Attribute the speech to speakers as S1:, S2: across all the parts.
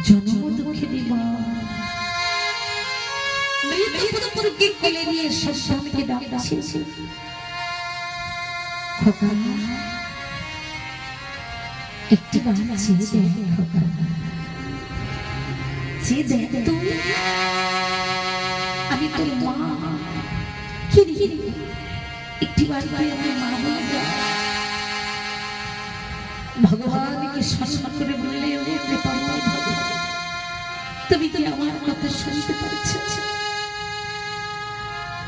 S1: জন্ম দুঃখিনী মা মৃত্যুপুরকে কোলে নিয়ে সন্তানকে ডাকছে, খোকা একটি বার চেয়ে দেখ, খোকা চেয়ে দেখ তুই, আমি তোর মা। কি একটি বার তুই আমার মা বলে দেখ। ভগবানকে সম্মান করে বললে, তুমি কি আমার কথা শুনতে পারছ?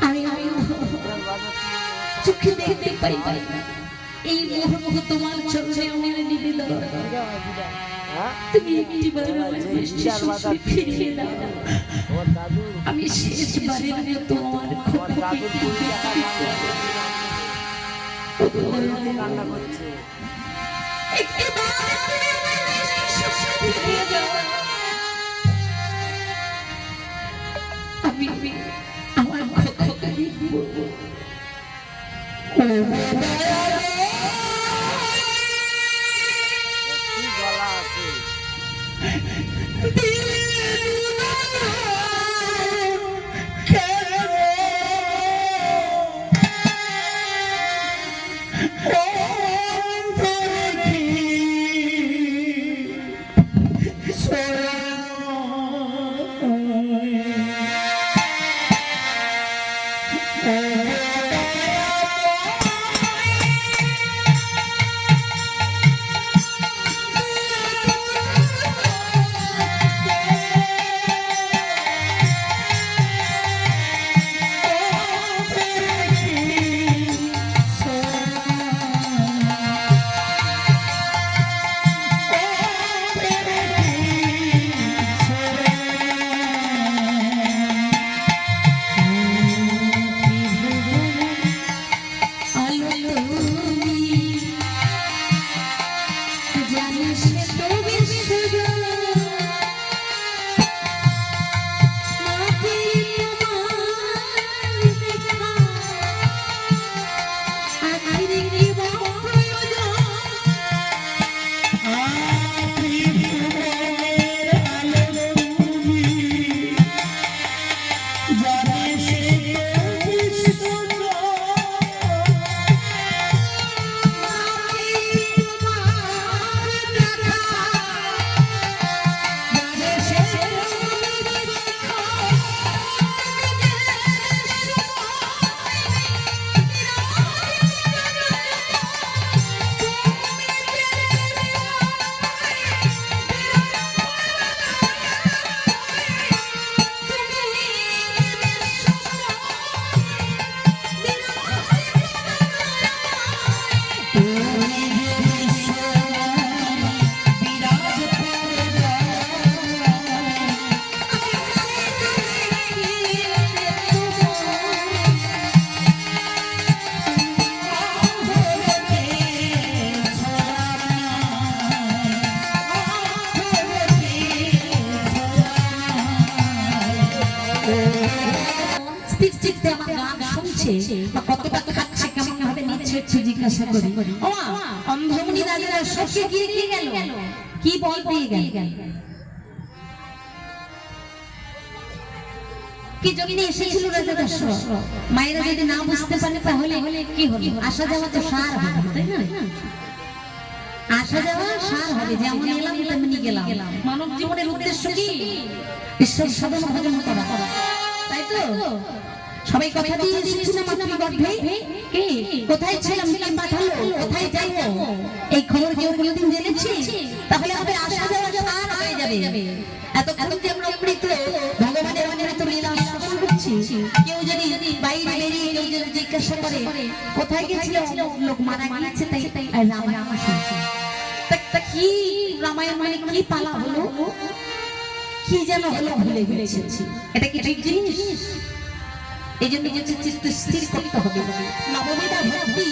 S1: আমি চোখে দেখতে পাই না, এই মুহূর্তে তোমার চরণে আমার নিবেদন, তুমি একটিবার আমার দৃষ্টি শক্তি ফিরিয়ে দাও। আমি শেষবারের মতো আমার খোকাকে কান্না করছে, একটিবার তুমি আমার দৃষ্টি শক্তি ফিরিয়ে দাও। আমি আমার খোকাকে দেখব। গলা আছে কতটা খাচ্ছে, কেমন ভাবে নিচ্ছে একটু জিজ্ঞাসা করি। অন্ধমণি রাজারা সবকে গিয়ে কি গেল, কি বল দিয়ে গেল, কি জন্য এসেছিল রাজা দশরথ? মায়েরা যদি না বুঝতে পারে তাহলে কি হলো? আসা যাওয়া তো সার হবে, তাই না? আসা যাওয়া সার হবে, যেমন এলাম তেমনি গেলাম। মানব জীবনের উদ্দেশ্য কি? ঈশ্বর সাধন ভজন করা, তাই তো? সবাই কথা দিয়ে এসেছিলাম মাতৃগর্ভে, কে কোথায় ছিলাম, কে পাঠালো, কোথায় যাইবো, এই খবর কেউ কোনোদিন জেনেছি? তাহলে হবে আসা যাওয়া সার হয়ে যাবে। এতক্ষণ যে আমরা অমৃত ভগবানের অমৃত লীলা শ্রবণ করছি, কেউ যদি বাইরে বেরিয়ে কেউ যদি জিজ্ঞাসা করে কোথায় গেছিল, লোক মারা গিয়েছে, তাই রামায়ণ শুনছি। তা কি রামায়ণ মানে কি পালা হলো, কি যেন হলো, ভুলে গেছি। এটা কি ঠিক জিনিস? এই জন্য নিজের চিত্ত স্থির করতে হবে। নববিধা ভক্তি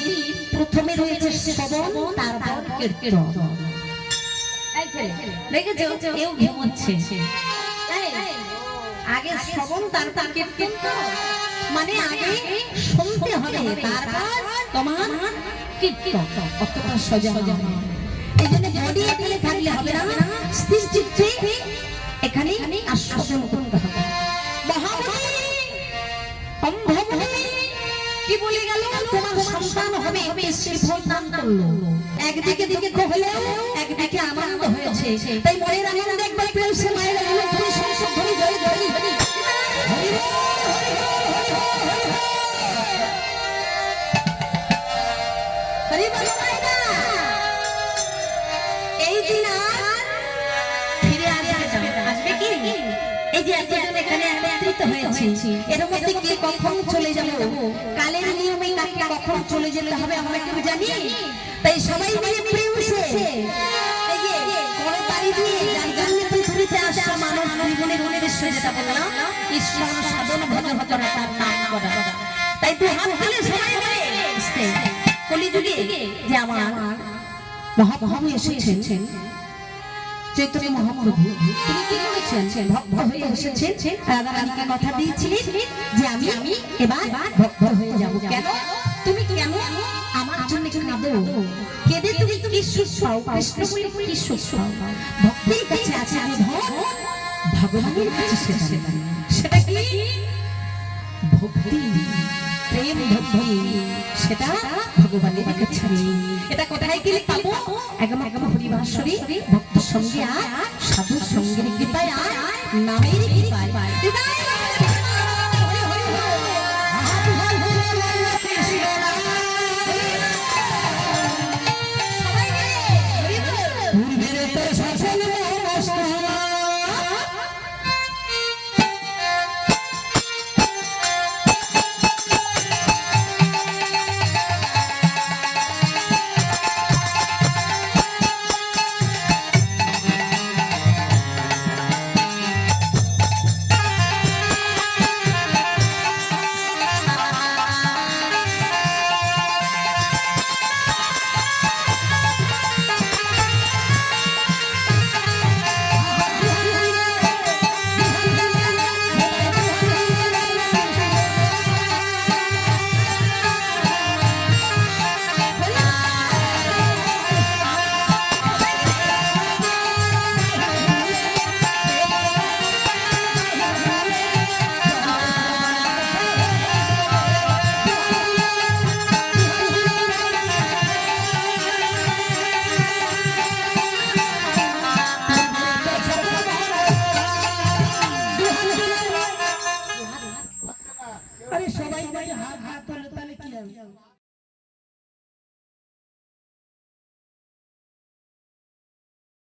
S1: প্রথমে রয়েছে শ্রবণ, তারপর কীর্তন। দেখেছো কেউ ঘুমোচ্ছে, আগে শ্রবণ তারপর কীর্তন, মানে আগে শুনতে হবে তারপর তোমার কীর্তন। অতটা সোজা নয়। এই জন্য বডি এখানে থাকলে হবে না, স্থির চিত্তে এখানে আস্বাদন করতে হবে। মহাবলী অম্ভবলী কি বলে গেল, তোমার সন্তান হবে, শ্রীফল দান করলো। একদিকে দুঃখ হলেও একদিকে আনন্দ হয়েছে, তাই মনের আনন্দ একবার প্রেম সে মায়ের আনন্দ ধরে সংসার ধরে ধরে ধরে এই দিন আর ফিরে আসবে কি? এই যে এতজন এখানে একত্রিত হয়েছে, এর মধ্যে কে কখন চলে যাব, কালের নিয়মে কাকে কখন চলে যেতে হবে আমরা কেউ জানি। তাই সবাই মিলে মিলেমিশে এই যে করে পারি দিয়ে যার জন্য পৃথিবীতে আসা মানব জীবনের উদ্দেশ্য যেটা বললাম, ঈশ্বর সাধন ভজন করা, তার নাম করা। তাই তুই হাত তুলে সবাই মিলে কলিযুগে যে আমার মহাপ্রভু এসেছেন, চৈতন্য মহাপ্রভু, তিনি কি করেছেন? ভক্ত হয়ে এসেছেন। রাধারানীকে কথা দিয়েছিলেন যে আমি এবার ভক্ত হয়ে যাব। কেন তুমি কেন আমার জন্য কাঁদো? কেঁদে তুমি কি সুখ পাও? কৃষ্ণ বলে কি সুখ পাও? ভক্তির কাছে আছে আমি ভগবানের কাছে সেটা কি? ভক্তি, প্রেম ভক্তি, সেটা ভগবানের কাছে। এটা কোথায় গেলে পাবো? একদম হরিবাসরী ভক্ত সঙ্গে আর সাধুর সঙ্গের কৃপায় আর নামের কৃপায়। সবাই